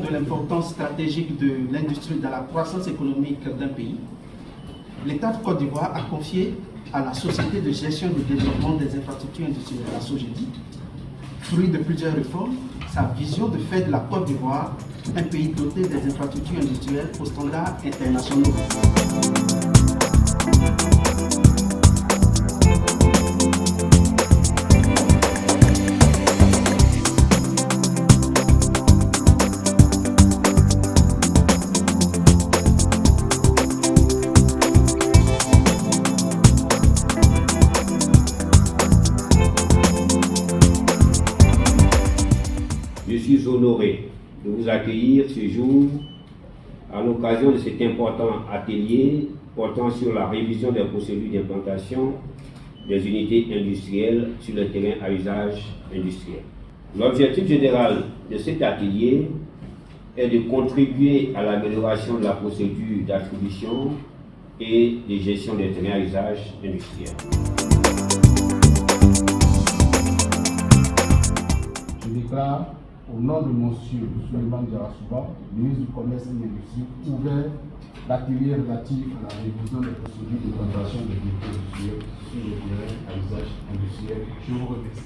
de l'importance stratégique de l'industrie dans la croissance économique d'un pays, l'État de Côte d'Ivoire a confié à la Société de gestion de développement des infrastructures industrielles, la SOGEDI, fruit de plusieurs réformes, sa vision de faire de la Côte d'Ivoire un pays doté des infrastructures industrielles aux standards internationaux. Je suis honoré de vous accueillir ce jour à l'occasion de cet important atelier portant sur la révision des procédures d'implantation des unités industrielles sur le terrain à usage industriel. L'objectif général de cet atelier est de contribuer à l'amélioration de la procédure d'attribution et de gestion des terrains à usage industriel. Je déclare au nom de M. Souleymane Diarra-Souba, ministre du Commerce et de l'Industrie, ouvert l'atelier relatif à la révision des procédures de plantation des unités industrielles sur le terrain à usage industriel. Je vous remercie.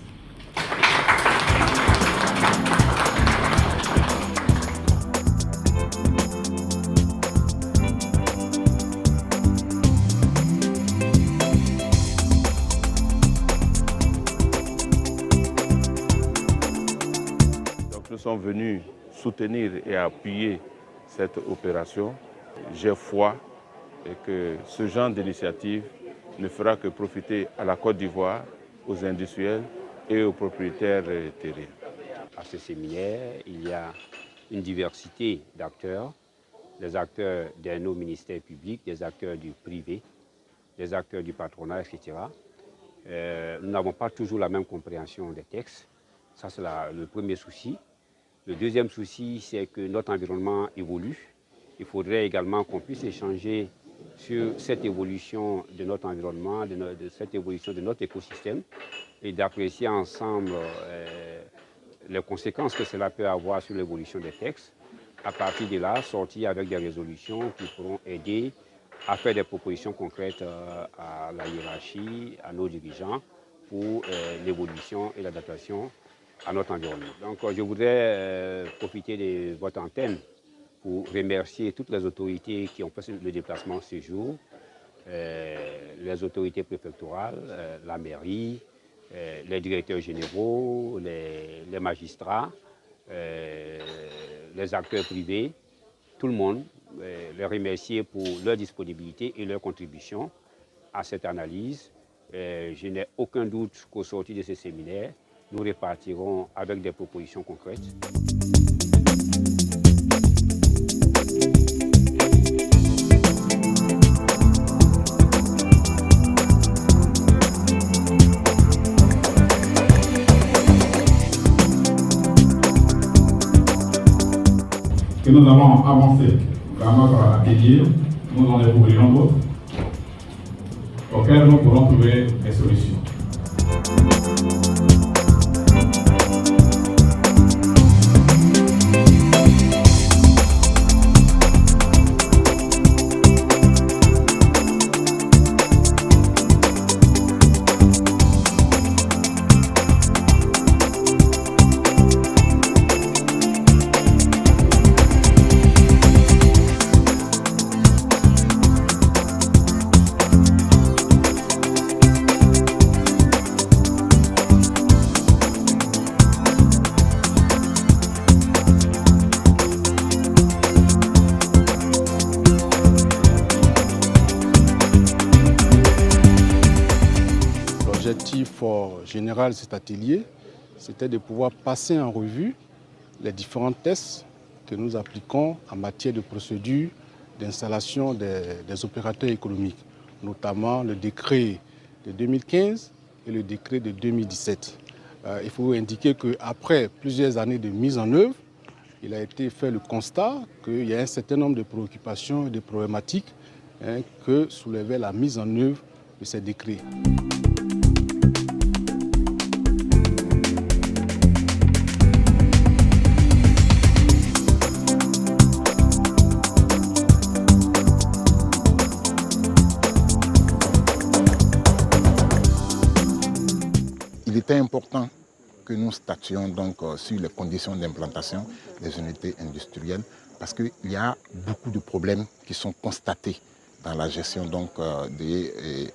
Nous sommes venus soutenir et appuyer cette opération. J'ai foi que ce genre d'initiative ne fera que profiter à la Côte d'Ivoire, aux industriels et aux propriétaires terriens. À ce séminaire, il y a une diversité d'acteurs, des acteurs de nos ministères publics, des acteurs du privé, des acteurs du patronat, etc. Nous n'avons pas toujours la même compréhension des textes. Ça, c'est le premier souci. Le deuxième souci, c'est que notre environnement évolue. Il faudrait également qu'on puisse échanger sur cette évolution de notre environnement, de cette évolution de notre écosystème et d'apprécier ensemble les conséquences que cela peut avoir sur l'évolution des textes. À partir de là, sortir avec des résolutions qui pourront aider à faire des propositions concrètes à la hiérarchie, à nos dirigeants pour l'évolution et l'adaptation à notre environnement. Donc je voudrais profiter de votre antenne pour remercier toutes les autorités qui ont fait le déplacement ce jour, les autorités préfectorales, la mairie, les directeurs généraux, les magistrats, les acteurs privés, tout le monde, les remercier pour leur disponibilité et leur contribution à cette analyse. Je n'ai aucun doute qu'au sortir de ce séminaire, nous repartirons avec des propositions concrètes. Que nous avons avancé dans notre atelier, nous en découvrirons d'autres auxquels nous pourrons trouver des solutions. L'objectif général de cet atelier, c'était de pouvoir passer en revue les différents tests que nous appliquons en matière de procédure d'installation des opérateurs économiques, notamment le décret de 2015 et le décret de 2017. Il faut indiquer qu'après plusieurs années de mise en œuvre, il a été fait le constat qu'il y a un certain nombre de préoccupations et de problématiques que soulevait la mise en œuvre de ces décrets. que nous statuions donc sur les conditions d'implantation des unités industrielles parce qu'il y a beaucoup de problèmes qui sont constatés dans la gestion donc, de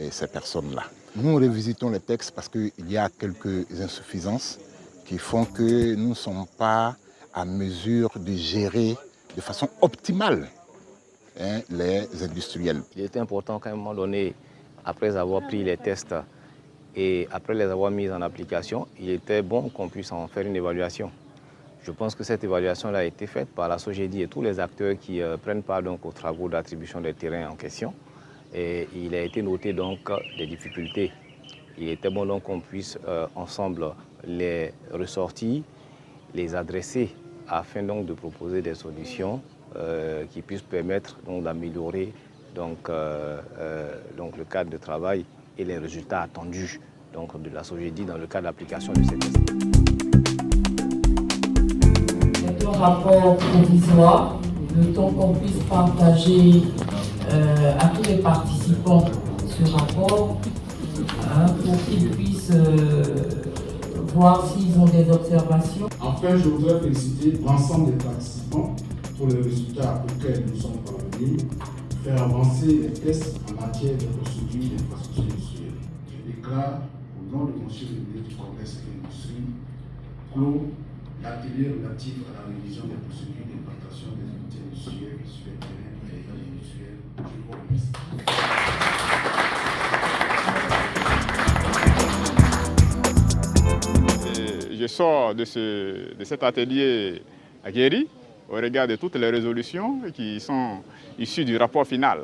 ces personnes-là. Nous revisitons les textes parce qu'il y a quelques insuffisances qui font que nous ne sommes pas à mesure de gérer de façon optimale les industriels. Il était important qu'à un moment donné, après avoir pris les tests et après les avoir mis en application, il était bon qu'on puisse en faire une évaluation. Je pense que cette évaluation a été faite par la SOGEDI et tous les acteurs qui prennent part donc, aux travaux d'attribution des terrains en question. Et il a été noté donc des difficultés. Il était bon donc qu'on puisse ensemble les ressortir, les adresser afin donc de proposer des solutions qui puissent permettre d'améliorer donc, le cadre de travail et les résultats attendus donc, de la SOGEDI dans le cadre d'application de ces tests. C'est un rapport provisoire, le temps qu'on puisse partager à tous les participants ce rapport pour qu'ils puissent voir s'ils ont des observations. Enfin, je voudrais féliciter l'ensemble des participants pour les résultats auxquels nous sommes parvenus, faire avancer les tests en matière de procédures d'infrastructure industrielle. Je déclare au nom de M. le ministre du Commerce et de l'Industrie clos l'atelier relatif à la révision des procédures d'implantation des unités industrielles sur les terrains aériens industriels. Je vous remercie. Je sors de cet atelier aguerri au regard de toutes les résolutions qui sont issues du rapport final.